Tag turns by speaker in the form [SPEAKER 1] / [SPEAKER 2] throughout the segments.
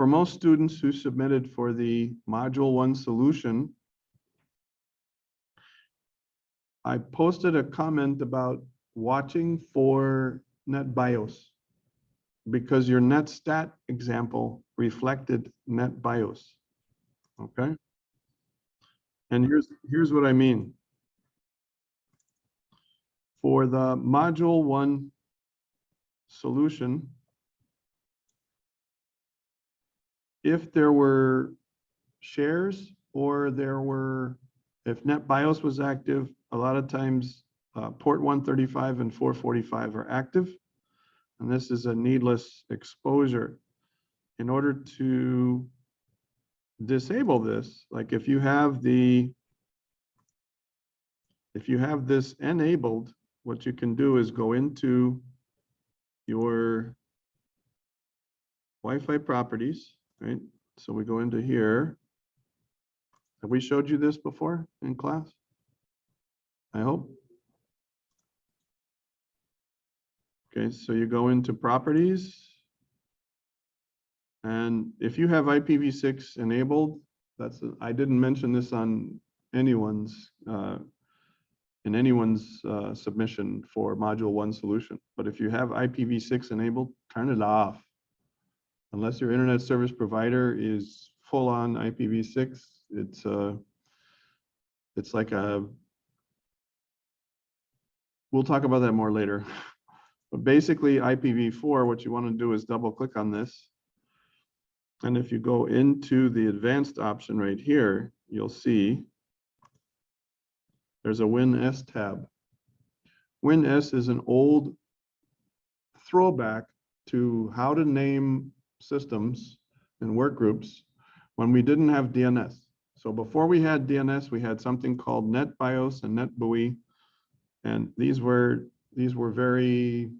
[SPEAKER 1] for most students who submitted for the Module 1 solution, I posted a comment about watching for NetBIOS because your NetStat example reflected NetBIOS. Okay. And here's what I mean. For the Module 1 solution, if there were shares or if NetBIOS was active, a lot of times port 135 and 445 are active. And this is a needless exposure. In order to disable this, like if you have this enabled, what you can do is go into your Wi-Fi properties, right? So we go into here. Have we showed you this before in class? I hope. Okay, so you go into properties. And if you have IPv6 enabled, I didn't mention this on anyone's submission for Module 1 solution. But if you have IPv6 enabled, turn it off. Unless your internet service provider is full on IPv6, it's like we'll talk about that more later. But basically IPv4, what you want to do is double click on this. And if you go into the advanced option right here, you'll see there's a WinS tab. WinS is an old throwback to how to name systems and work groups when we didn't have DNS. So before we had DNS, we had something called NetBIOS and NetBEUI. And these were very,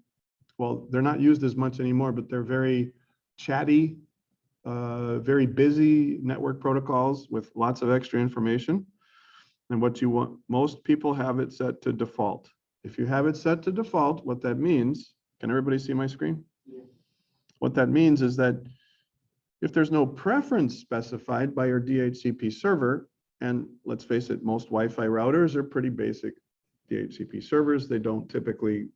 [SPEAKER 1] well, they're not used as much anymore, but they're very chatty, very busy network protocols with lots of extra information. And what you want, most people have it set to default. If you have it set to default, what that means, can everybody see my screen? Yeah. What that means is that if there's no preference specified by your DHCP server, and let's face it, most Wi-Fi routers are pretty basic DHCP servers. They don't typically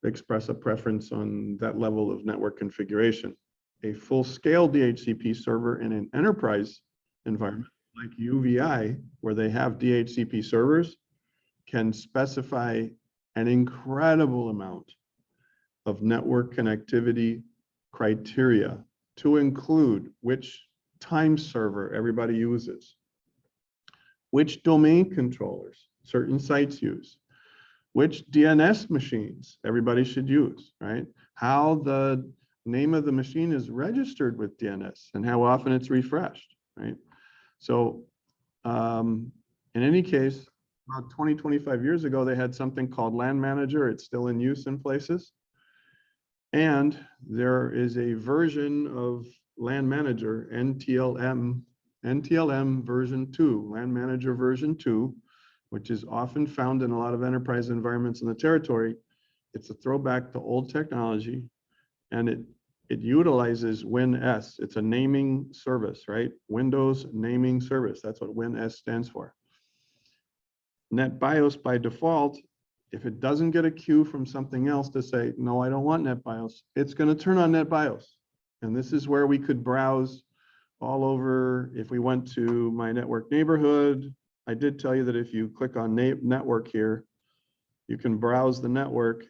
[SPEAKER 1] express a preference on that level of network configuration. A full-scale DHCP server in an enterprise environment like UVI, where they have DHCP servers, can specify an incredible amount of network connectivity criteria to include which time server everybody uses, which domain controllers certain sites use, which DNS machines everybody should use, right? How the name of the machine is registered with DNS and how often it's refreshed, right? So in any case, about 20, 25 years ago, they had something called LAN Manager. It's still in use in places. And there is a version of LAN Manager, NTLM version 2, LAN Manager version 2, which is often found in a lot of enterprise environments in the territory. It's a throwback to old technology, and it utilizes WinS. It's a naming service, right? Windows naming service. That's what WinS stands for. NetBIOS by default, if it doesn't get a cue from something else to say, no, I don't want NetBIOS, it's going to turn on NetBIOS. And this is where we could browse all over. If we went to my network neighborhood, I did tell you that if you click on network here, you can browse the network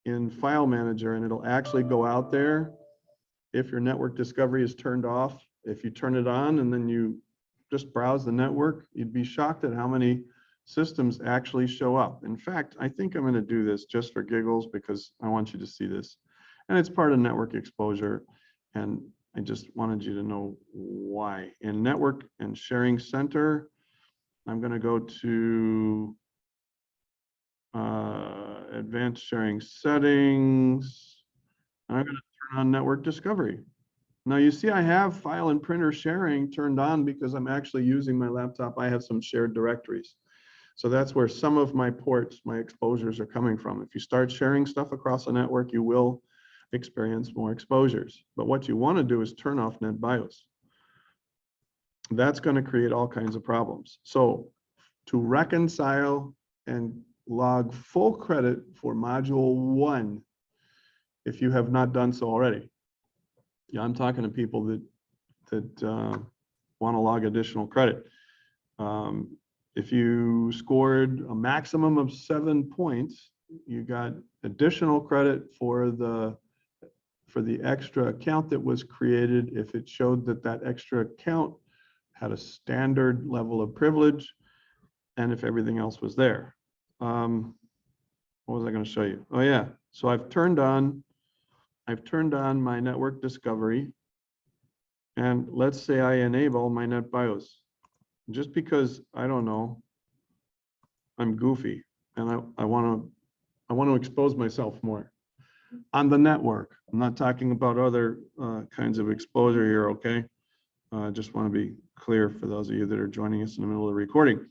[SPEAKER 1] in File Manager, and it'll actually go out there if your network discovery is turned off. If you turn it on and then you just browse the network, you'd be shocked at how many systems actually show up. In fact, I think I'm going to do this just for giggles because I want you to see this. And it's part of network exposure. And I just wanted you to know why. In Network and Sharing Center, I'm going to go to Advanced Sharing Settings. I'm going to turn on Network Discovery. Now you see I have file and printer sharing turned on because I'm actually using my laptop. I have some shared directories. So that's where some of my ports, my exposures are coming from. If you start sharing stuff across a network, you will experience more exposures. But what you want to do is turn off NetBIOS. That's going to create all kinds of problems. So to reconcile and log full credit for module 1, if you have not done so already. Yeah, I'm talking to people that want to log additional credit. If you scored a maximum of 7 points, you got additional credit for the extra account that was created if it showed that that extra account had a standard level of privilege, and if everything else was there. What was I going to show you? Oh yeah, so I've turned on my network discovery, and let's say I enable my NetBIOS. Just because, I don't know, I'm goofy and I want to expose myself more on the network. I'm not talking about other kinds of exposure here, okay? I just want to be clear for those of you that are joining us in the middle of the recording.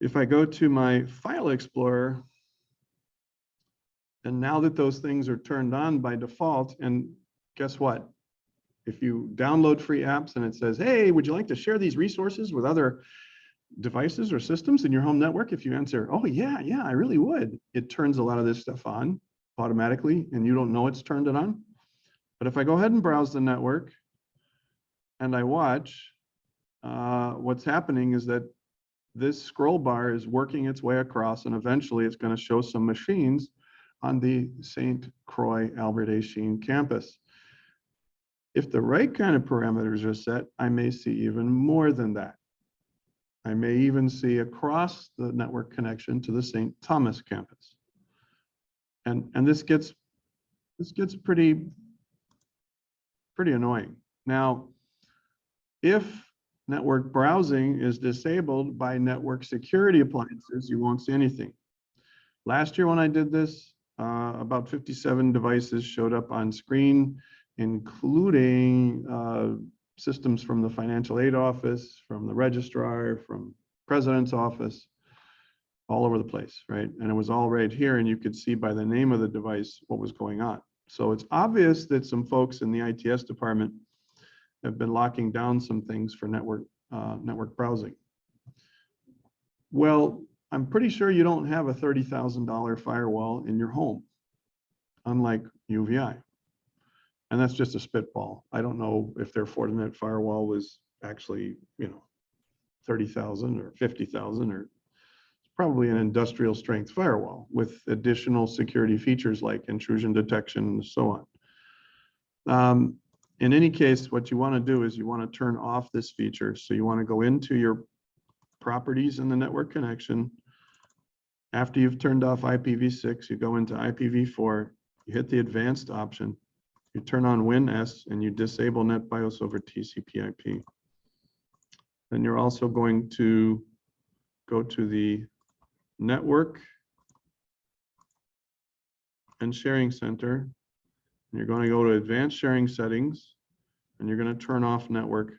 [SPEAKER 1] If I go to my File Explorer, and now that those things are turned on by default, and guess what? If you download free apps and it says, hey, would you like to share these resources with other devices or systems in your home network? If you answer, oh yeah, I really would, it turns a lot of this stuff on automatically and you don't know it's turned it on. But if I go ahead and browse the network and I watch, what's happening is that this scroll bar is working its way across, and eventually it's going to show some machines on the St. Croix Albert A. Sheen campus. If the right kind of parameters are set, I may see even more than that. I may even see across the network connection to the St. Thomas campus. And this gets pretty annoying. Now, if network browsing is disabled by network security appliances, you won't see anything. Last year when I did this, about 57 devices showed up on screen, including systems from the financial aid office, from the registrar, from president's office, all over the place, right? And it was all right here, and you could see by the name of the device what was going on. So it's obvious that some folks in the ITS department have been locking down some things for network browsing. Well, I'm pretty sure you don't have a $30,000 firewall in your home, unlike UVI. And that's just a spitball. I don't know if their Fortinet firewall was actually, 30,000 or 50,000, or probably an industrial strength firewall with additional security features like intrusion detection and so on. In any case, what you want to do is you want to turn off this feature. So you want to go into your properties in the network connection. After you've turned off IPv6, you go into IPv4, you hit the advanced option, you turn on WinS, and you disable NetBIOS over TCP/IP. Then you're also going to go to the Network and Sharing Center. And you're going to go to Advanced Sharing Settings, and you're going to turn off Network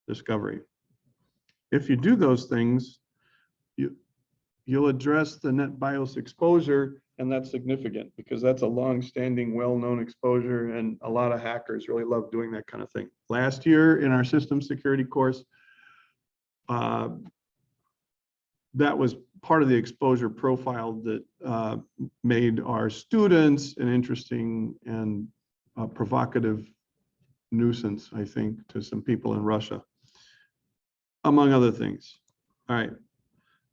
[SPEAKER 1] Discovery. If you do those things, you'll address the NetBIOS exposure, and that's significant because that's a long-standing, well-known exposure, and a lot of hackers really love doing that kind of thing. Last year in our system security course, that was part of the exposure profile that made our students an interesting and provocative nuisance, I think, to some people in Russia, among other things. All right.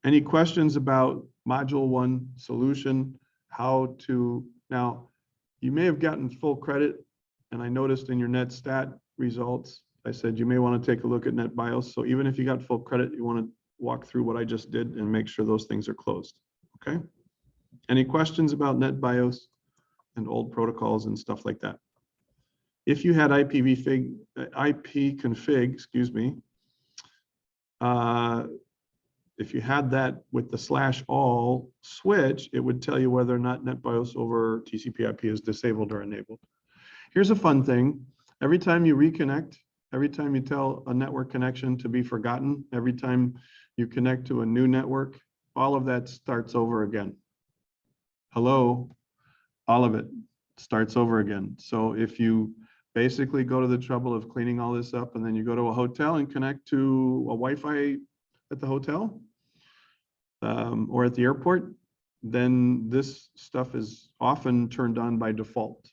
[SPEAKER 1] Any questions about Module 1 solution? How to, now, you may have gotten full credit, and I noticed in your NetStat results, I said you may want to take a look at NetBIOS. So even if you got full credit, you want to walk through what I just did and make sure those things are closed, okay? Any questions about NetBIOS and old protocols and stuff like that? If you had ipconfig, excuse me, if you had that with the /all switch, it would tell you whether or not NetBIOS over TCP/IP is disabled or enabled. Here's a fun thing. Every time you reconnect, every time you tell a network connection to be forgotten, every time you connect to a new network, all of that starts over again. Hello, all of it. starts over again. So if you basically go to the trouble of cleaning all this up and then you go to a hotel and connect to a Wi-Fi at the hotel or at the airport, then this stuff is often turned on by default.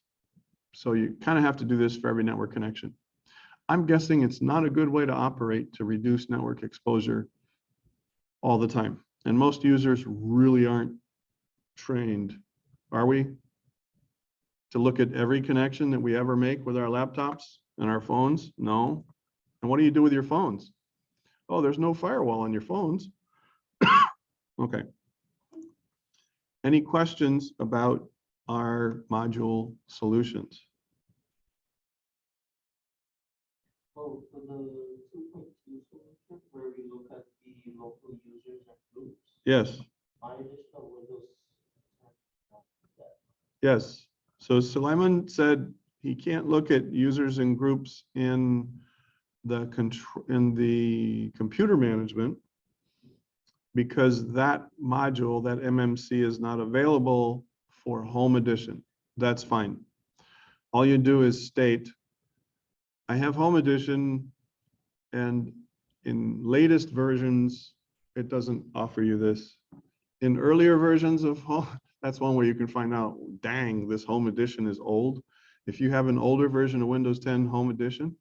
[SPEAKER 1] So you kind of have to do this for every network connection. I'm guessing it's not a good way to operate to reduce network exposure all the time. And most users really aren't trained, are we? To look at every connection that we ever make with our laptops and our phones? No. And what do you do with your phones? Oh, there's no firewall on your phones. Okay. Any questions about our module solutions?
[SPEAKER 2] Oh, for the 2.2 solution where we look at the local users and groups.
[SPEAKER 1] Yes.
[SPEAKER 2] My additional Windows 10.
[SPEAKER 1] Yes. So Suleiman said he can't look at users and groups in the computer management because that module, that MMC, is not available for Home Edition. That's fine. All you do is state, I have Home Edition, and in latest versions, it doesn't offer you this. In earlier versions of Home, that's one where you can find out, dang, this Home Edition is old. If you have an older version of Windows 10 Home Edition,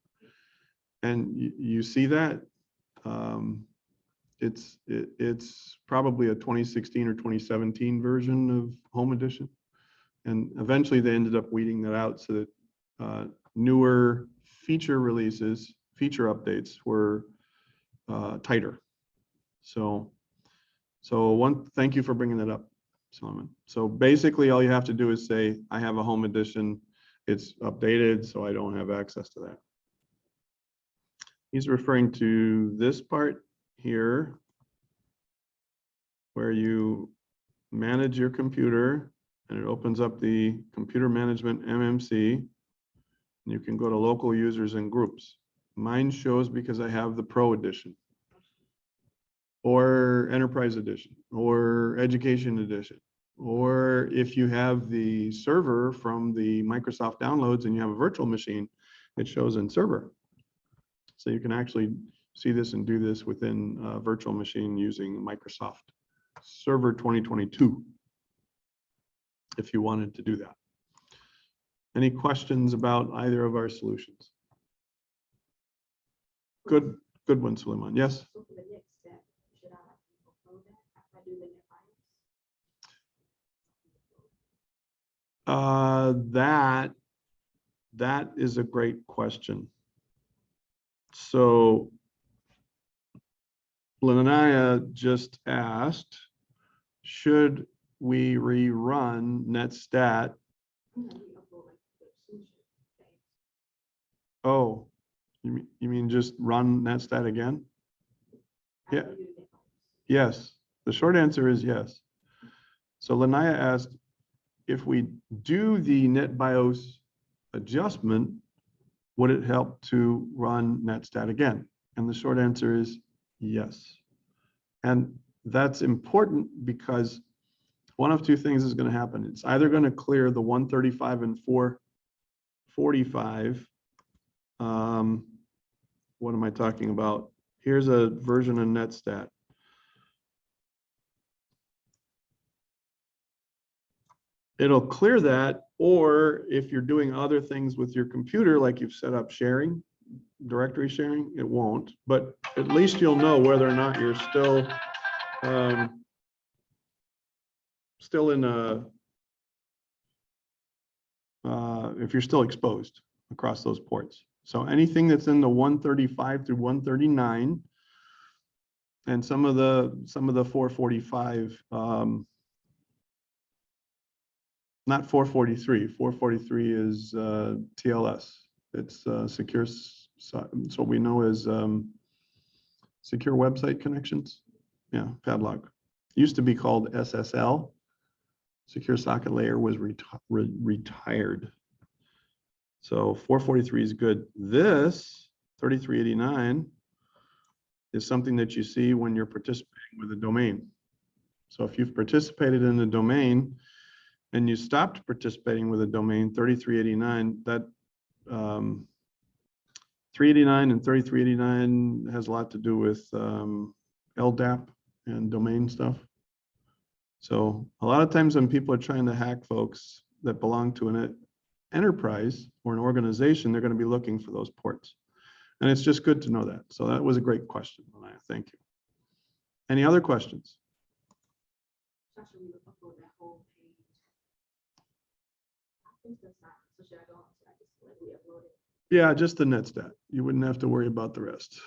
[SPEAKER 1] and you see that, it's probably a 2016 or 2017 version of Home Edition. And eventually they ended up weeding that out so that newer feature releases, feature updates were tighter. So thank you for bringing that up, Solomon. So basically all you have to do is say, I have a Home Edition, it's updated, so I don't have access to that. He's referring to this part here, where you manage your computer and it opens up the computer management MMC. And you can go to local users and groups. Mine shows because I have the Pro Edition or Enterprise Edition or Education Edition. Or if you have the server from the Microsoft downloads and you have a virtual machine, it shows in server. So you can actually see this and do this within a virtual machine using Microsoft Server 2022, if you wanted to do that. Any questions about either of our solutions? Good one, Suleiman. Yes?
[SPEAKER 3] So for the next step, should I upload that after I do the net bios?
[SPEAKER 1] That is a great question. So Lanaya just asked, should we rerun netstat? Oh, you mean just run netstat again? Yeah. Yes. The short answer is yes. So Lanaya asked, if we do the NetBIOS adjustment, would it help to run netstat again? And the short answer is yes. And that's important because one of two things is going to happen. It's either going to clear the 135 and 445. What am I talking about? Here's a version of netstat. It'll clear that, or if you're doing other things with your computer, like you've set up sharing, directory sharing, it won't. But at least you'll know whether or not you're still in a, if you're still exposed across those ports. So anything that's in the 135 through 139, and some of the 445, not 443. 443 is TLS. It's secure. It's what we know as secure website connections. Yeah, padlock. Used to be called SSL. Secure socket layer was retired. So 443 is good. This 3389 is something that you see when you're participating with a domain. So if you've participated in the domain and you stopped participating with a domain 3389, that 389 and 3389 has a lot to do with LDAP and domain stuff. So a lot of times when people are trying to hack folks that belong to an enterprise or an organization, they're going to be looking for those ports. And it's just good to know that. So that was a great question, Anaya. Thank you. Any other questions?
[SPEAKER 3] So should we upload that whole page? I think that's not, so should I go, should I just like re-upload it?
[SPEAKER 1] Yeah, just the NetStat. You wouldn't have to worry about the rest.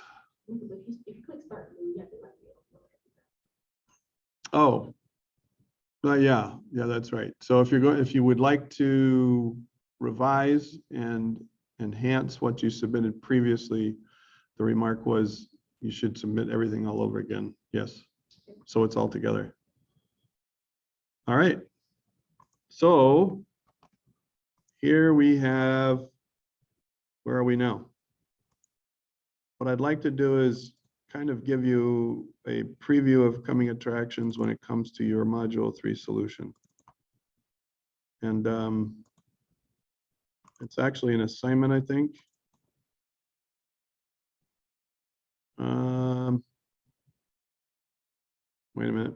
[SPEAKER 3] Because if you click start new, you have to like re-upload it.
[SPEAKER 1] Oh, yeah, that's right. So if you would like to revise and enhance what you submitted previously, the remark was you should submit everything all over again. Yes. So it's all together. All right. So here we have, where are we now? What I'd like to do is kind of give you a preview of coming attractions when it comes to your Module 3 solution. And it's actually an assignment, I think. Wait a minute.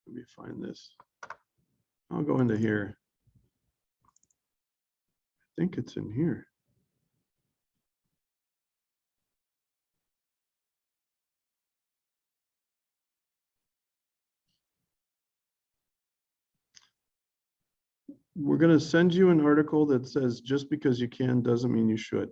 [SPEAKER 1] Let me find this. I'll go into here. I think it's in here. We're going to send you an article that says just because you can doesn't mean you should.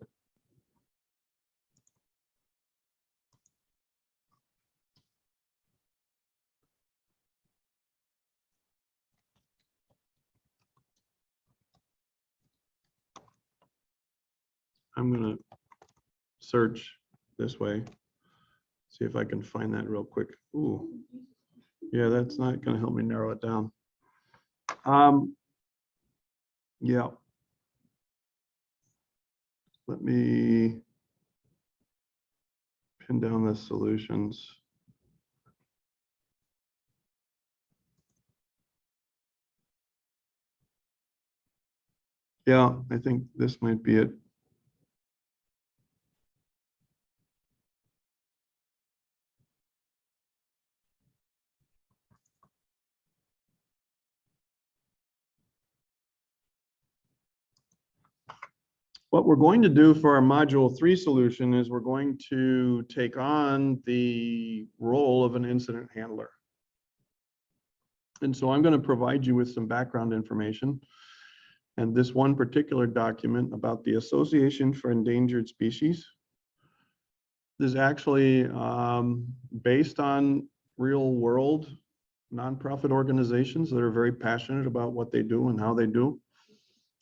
[SPEAKER 1] I'm going to search this way, see if I can find that real quick. Ooh, yeah, that's not going to help me narrow it down. Yeah. Let me pin down the solutions. Yeah, I think this might be it. What we're going to do for our Module 3 solution is we're going to take on the role of an incident handler. And so I'm going to provide you with some background information. And this one particular document about the Association for Endangered Species is actually based on real world nonprofit organizations that are very passionate about what they do and how they do.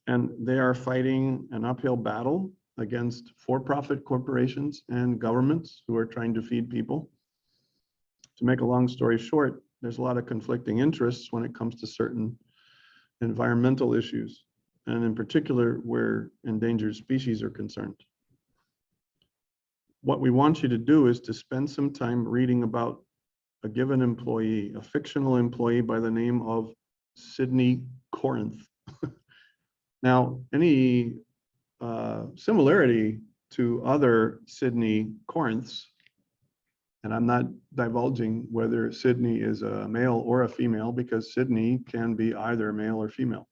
[SPEAKER 1] And they are fighting an uphill battle against for-profit corporations and governments who are trying to feed people. To make a long story short, there's a lot of conflicting interests when it comes to certain environmental issues, and in particular where endangered species are concerned. What we want you to do is to spend some time reading about a given employee, a fictional employee by the name of Sidney Corinth. Now, any similarity to other Sidney Corinths, and I'm not divulging whether Sidney is a male or a female, because Sidney can be either male or female.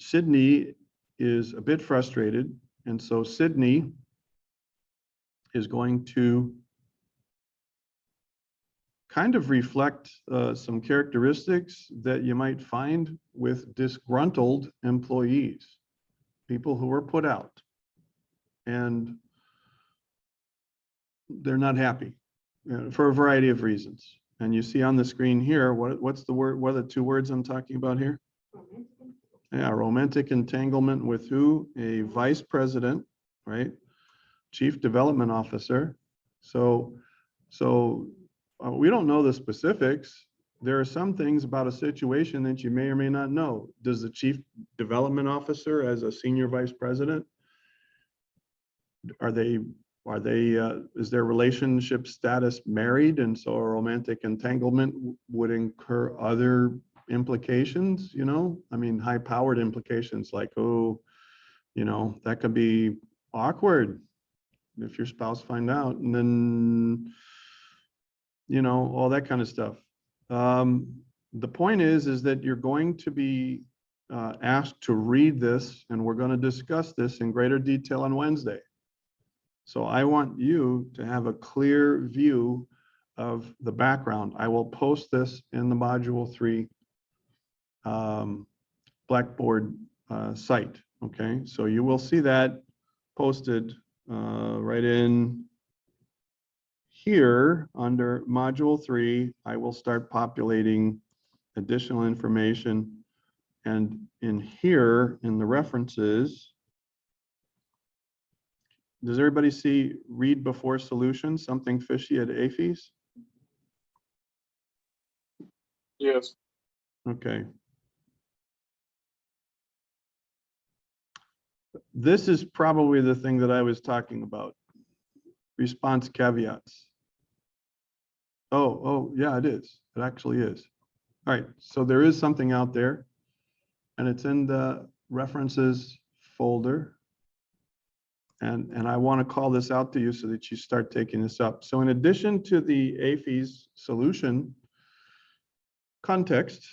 [SPEAKER 1] Sidney is a bit frustrated, and so Sidney is going to kind of reflect some characteristics that you might find with disgruntled employees, people who were put out and they're not happy for a variety of reasons. And you see on the screen here, what's the word? What are the two words I'm talking about here? Yeah, romantic entanglement with who? A vice president, right? Chief development officer. So we don't know the specifics, there are some things about a situation that you may or may not know. Does the chief development officer, as a senior vice president, are they, is their relationship status married? And so a romantic entanglement would incur other implications, you know? I mean, high-powered implications like, oh, you know, that could be awkward if your spouse find out, and then, you know, all that kind of stuff. The point is that you're going to be asked to read this, and we're going to discuss this in greater detail on Wednesday. So I want you to have a clear view of the background. I will post this in the Module 3 Blackboard site, okay? So you will see that posted right in here under Module 3. I will start populating additional information. And in here, in the references, does everybody see read before solution, something fishy at AFES?
[SPEAKER 4] Yes.
[SPEAKER 1] Okay. This is probably the thing that I was talking about. Response caveats. Oh, yeah, it is. It actually is. All right, so there is something out there, and it's in the references folder. And I want to call this out to you so that you start taking this up. So in addition to the AFES solution context,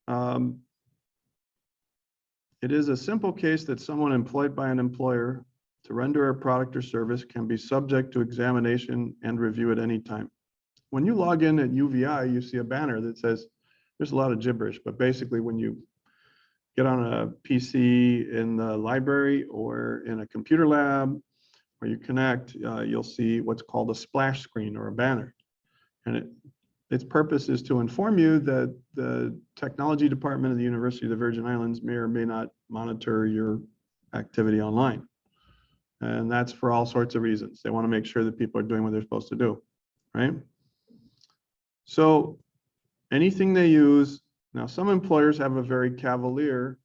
[SPEAKER 1] it is a simple case that someone employed by an employer to render a product or service can be subject to examination and review at any time. When you log in at UVI, you see a banner that says, there's a lot of gibberish, but basically when you get on a PC in the library or in a computer lab, where you connect, you'll see what's called a splash screen or a banner. And its purpose is to inform you that the technology department of the University of the Virgin Islands may or may not monitor your activity online. And that's for all sorts of reasons. They want to make sure that people are doing what they're supposed to do, right? So anything they use, now some employers have a very cavalier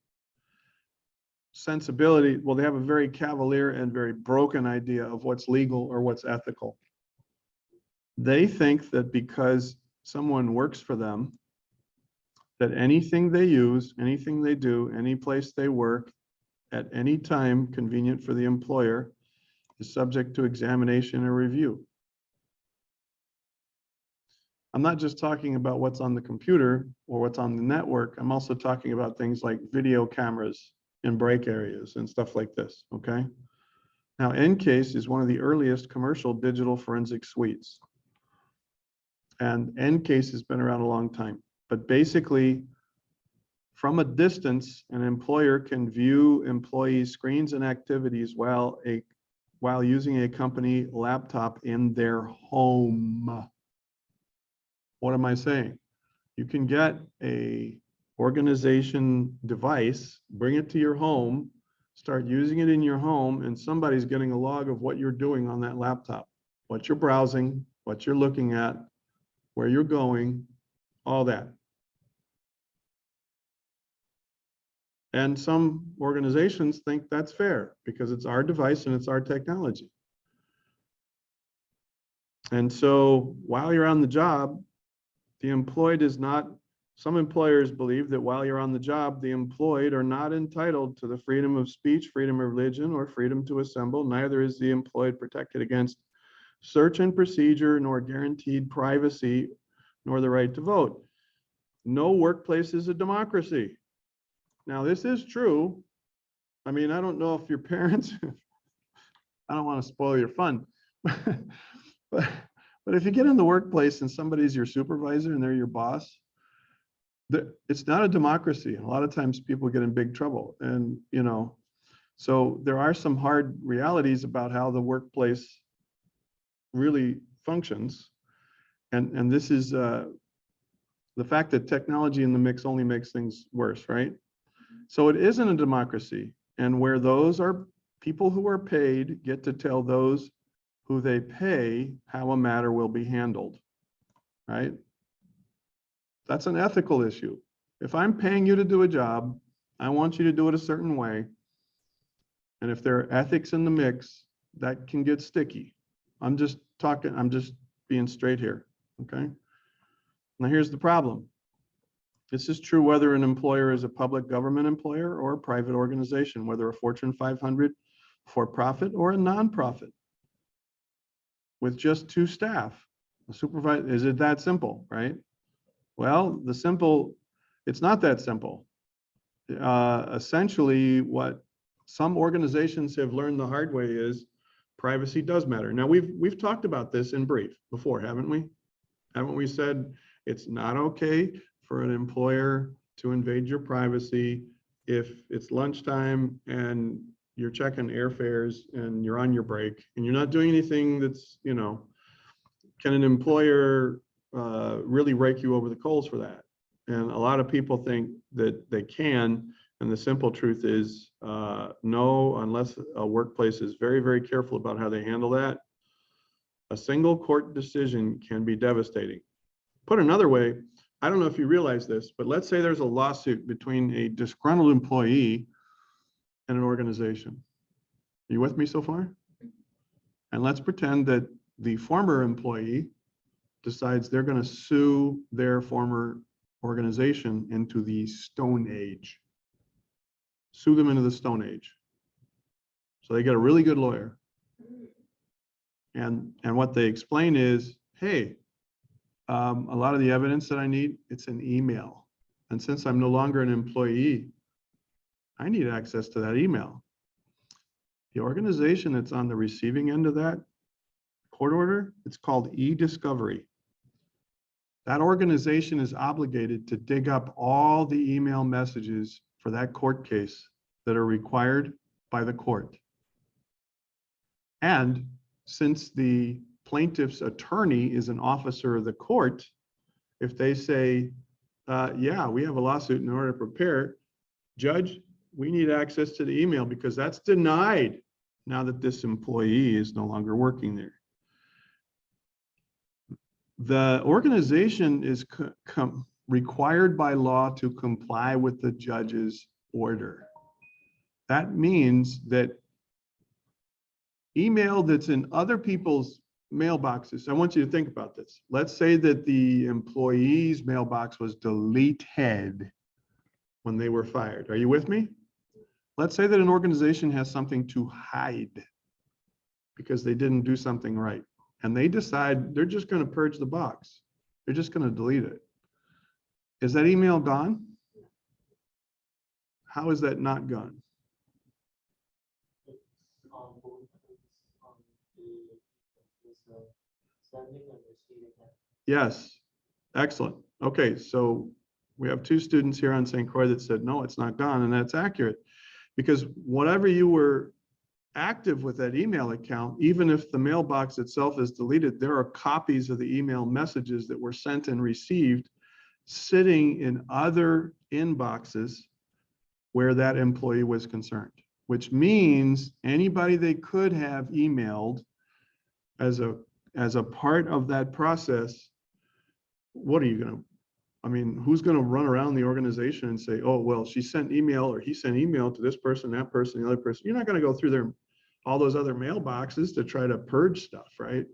[SPEAKER 1] sensibility. Well, they have a very cavalier and very broken idea of what's legal or what's ethical. They think that because someone works for them, that anything they use, anything they do, any place they work, at any time convenient for the employer, is subject to examination or review. I'm not just talking about what's on the computer or what's on the network. I'm also talking about things like video cameras in break areas and stuff like this, okay? Now, EnCase is one of the earliest commercial digital forensic suites. And EnCase has been around a long time. But basically, from a distance, an employer can view employee screens and activities while using a company laptop in their home. What am I saying? You can get a organization device, bring it to your home, start using it in your home, and somebody's getting a log of what you're doing on that laptop, what you're browsing, what you're looking at, where you're going, all that. And some organizations think that's fair because it's our device and it's our technology. And so while you're on the job, the employed is not, some employers believe that while you're on the job, the employed are not entitled to the freedom of speech, freedom of religion, or freedom to assemble. Neither is the employed protected against search and procedure, nor guaranteed privacy, nor the right to vote. No workplace is a democracy. Now, this is true. I mean, I don't know if your parents, I don't want to spoil your fun, but if you get in the workplace and somebody's your supervisor and they're your boss, it's not a democracy. And a lot of times people get in big trouble. And, you know, so there are some hard realities about how the workplace really functions. And this is the fact that technology in the mix only makes things worse, right? So it isn't a democracy. And where those are people who are paid get to tell those who they pay how a matter will be handled, right? That's an ethical issue. If I'm paying you to do a job, I want you to do it a certain way. And if there are ethics in the mix, that can get sticky. I'm just being straight here, okay? Now here's the problem. This is true whether an employer is a public government employer or a private organization, whether a Fortune 500 for-profit or a nonprofit with just 2 staff. A supervisor, is it that simple, right? Well, it's not that simple. Essentially, what some organizations have learned the hard way is privacy does matter. Now, we've talked about this in brief before, haven't we? Haven't we said it's not okay for an employer to invade your privacy if it's lunchtime and you're checking airfares and you're on your break and you're not doing anything that's, can an employer really rake you over the coals for that? And a lot of people think that they can, and the simple truth is no, unless a workplace is very, very careful about how they handle that. A single court decision can be devastating. Put another way, I don't know if you realize this, but let's say there's a lawsuit between a disgruntled employee and an organization. Are you with me so far? And let's pretend that the former employee decides they're going to sue their former organization into the Stone Age. Sue them into the Stone Age. So they get a really good lawyer. And what they explain is, hey, a lot of the evidence that I need, it's an email. And since I'm no longer an employee, I need access to that email. The organization that's on the receiving end of that court order, it's called e-discovery. That organization is obligated to dig up all the email messages for that court case that are required by the court. And since the plaintiff's attorney is an officer of the court, if they say, yeah, we have a lawsuit in order to prepare, judge, we need access to the email because that's denied now that this employee is no longer working there. The organization is required by law to comply with the judge's order. That means that email that's in other people's mailboxes, I want you to think about this. Let's say that the employee's mailbox was deleted when they were fired. Are you with me? Let's say that an organization has something to hide because they didn't do something right. And they decide they're just going to purge the box. They're just going to delete it. Is that email gone? How is that not gone?
[SPEAKER 2] It's on both on the sending and receiving.
[SPEAKER 1] Yes, excellent. Okay, so we have 2 students here on St. Croix that said, no, it's not gone, and that's accurate. Because whatever you were active with that email account, even if the mailbox itself is deleted, there are copies of the email messages that were sent and received sitting in other inboxes where that employee was concerned, which means anybody they could have emailed as a part of that process, what are you going to, I mean, who's going to run around the organization and say, oh, well, she sent email or he sent email to this person, that person, the other person. You're not going to go through all those other mailboxes to try to purge stuff, right?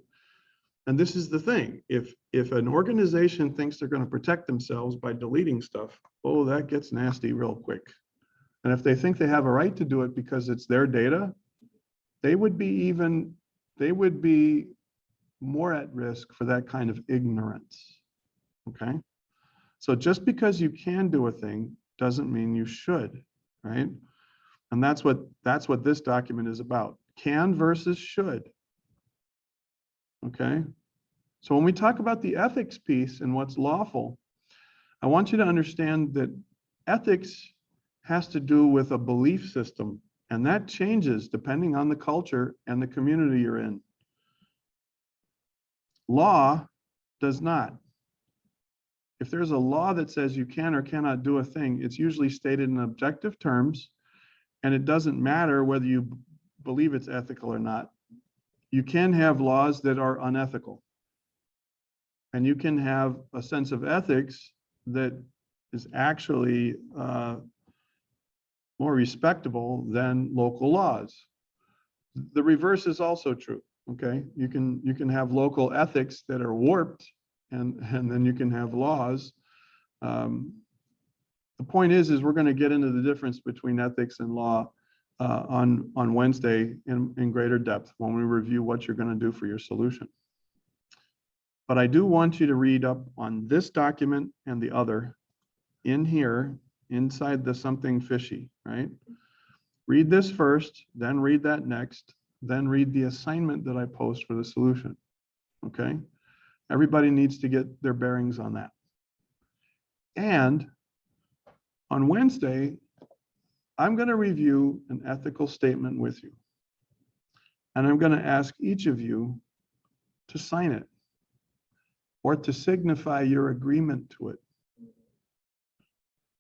[SPEAKER 1] And this is the thing. If an organization thinks they're going to protect themselves by deleting stuff, oh, that gets nasty real quick. And if they think they have a right to do it because it's their data, they would be more at risk for that kind of ignorance, okay? So just because you can do a thing doesn't mean you should, right? And that's what this document is about. Can versus should. Okay? So when we talk about the ethics piece and what's lawful, I want you to understand that ethics has to do with a belief system, and that changes depending on the culture and the community you're in. Law does not. If there's a law that says you can or cannot do a thing, it's usually stated in objective terms, and it doesn't matter whether you believe it's ethical or not. You can have laws that are unethical, and you can have a sense of ethics that is actually more respectable than local laws. The reverse is also true. Okay, you can have local ethics that are warped, and then you can have laws. The point is we're going to get into the difference between ethics and law on Wednesday in greater depth when we review what you're going to do for your solution. But I do want you to read up on this document and the other in here, inside the something fishy, right? Read this first, then read that next, then read the assignment that I post for the solution, okay? Everybody needs to get their bearings on that. And on Wednesday, I'm going to review an ethical statement with you. And I'm going to ask each of you to sign it or to signify your agreement to it.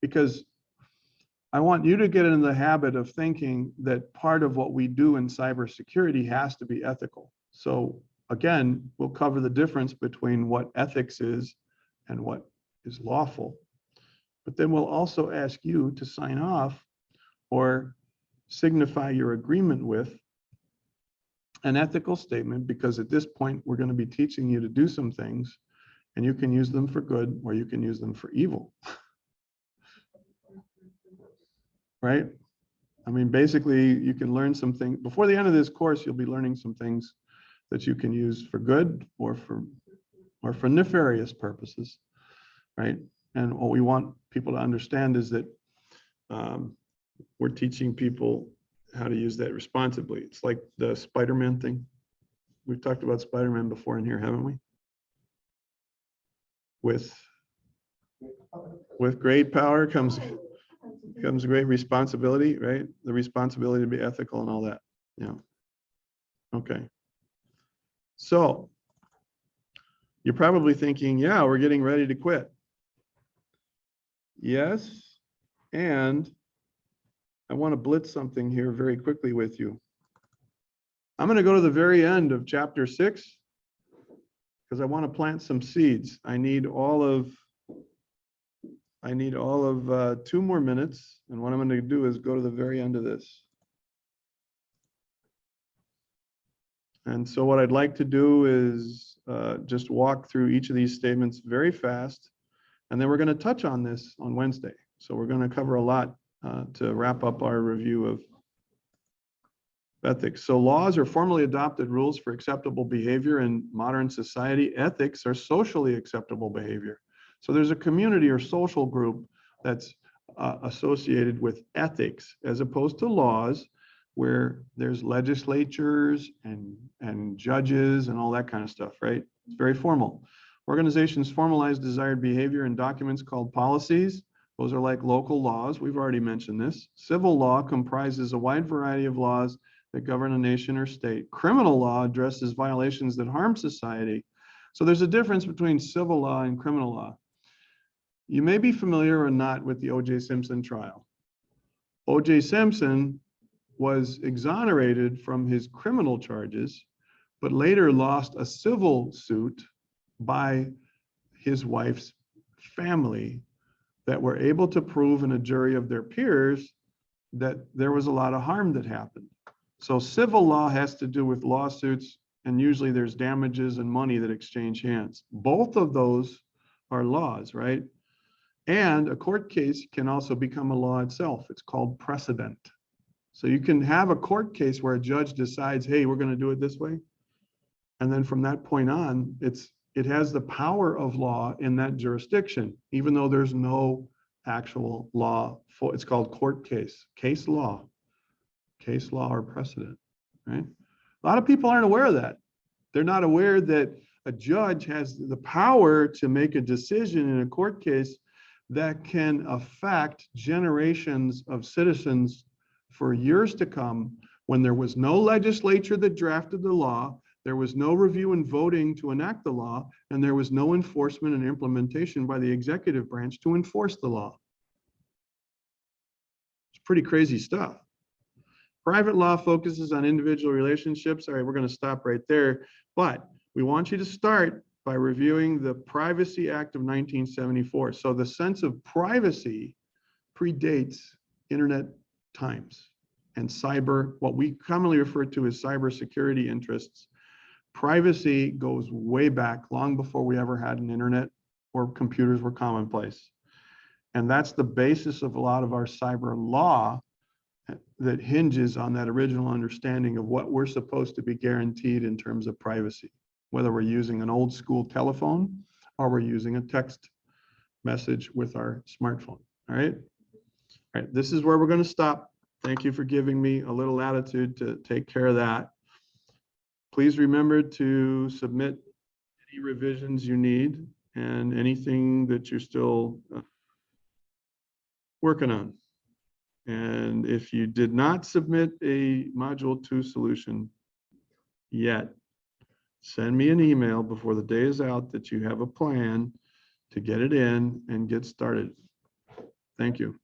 [SPEAKER 1] Because I want you to get into the habit of thinking that part of what we do in cybersecurity has to be ethical. So again, we'll cover the difference between what ethics is and what is lawful. But then we'll also ask you to sign off or signify your agreement with an ethical statement, because at this point, we're going to be teaching you to do some things, and you can use them for good or you can use them for evil. Right? I mean, basically, you can learn some things. Before the end of this course, you'll be learning some things that you can use for good or for nefarious purposes, right? And what we want people to understand is that we're teaching people how to use that responsibly. It's like the Spider-Man thing. We've talked about Spider-Man before in here, haven't we? With great power comes great responsibility, right? The responsibility to be ethical and all that. Yeah. Okay. So you're probably thinking, yeah, we're getting ready to quit. Yes. And I want to blitz something here very quickly with you. I'm going to go to the very end of chapter 6 because I want to plant some seeds. I need all of 2 more minutes. And what I'm going to do is go to the very end of this. And so what I'd like to do is just walk through each of these statements very fast. And then we're going to touch on this on Wednesday. So we're going to cover a lot to wrap up our review of ethics. So laws are formally adopted rules for acceptable behavior in modern society. Ethics are socially acceptable behavior. So there's a community or social group that's associated with ethics as opposed to laws, where there's legislatures and judges and all that kind of stuff, right? It's very formal. Organizations formalize desired behavior in documents called policies. Those are like local laws. We've already mentioned this. Civil law comprises a wide variety of laws that govern a nation or state. Criminal law addresses violations that harm society. So there's a difference between civil law and criminal law. You may be familiar or not with the O.J. Simpson trial. O.J. Simpson was exonerated from his criminal charges, but later lost a civil suit by his wife's family that were able to prove in a jury of their peers that there was a lot of harm that happened. So civil law has to do with lawsuits, and usually there's damages and money that exchange hands. Both of those are laws, right? And a court case can also become a law itself. It's called precedent. So you can have a court case where a judge decides, hey, we're going to do it this way. And then from that point on, it has the power of law in that jurisdiction, even though there's no actual law. It's called court case law or precedent, right? A lot of people aren't aware of that. They're not aware that a judge has the power to make a decision in a court case that can affect generations of citizens for years to come, when there was no legislature that drafted the law, there was no review and voting to enact the law, and there was no enforcement and implementation by the executive branch to enforce the law. It's pretty crazy stuff. Private law focuses on individual relationships. All right, we're going to stop right there, but we want you to start by reviewing the Privacy Act of 1974. So the sense of privacy predates internet times and cyber, what we commonly refer to as cybersecurity interests. Privacy goes way back, long before we ever had an internet or computers were commonplace. And that's the basis of a lot of our cyber law that hinges on that original understanding of what we're supposed to be guaranteed in terms of privacy, whether we're using an old school telephone or we're using a text message with our smartphone. All right. All right. This is where we're going to stop. Thank you for giving me a little latitude to take care of that. Please remember to submit any revisions you need and anything that you're still working on. And if you did not submit a module 2 solution yet, send me an email before the day is out that you have a plan to get it in and get started. Thank you.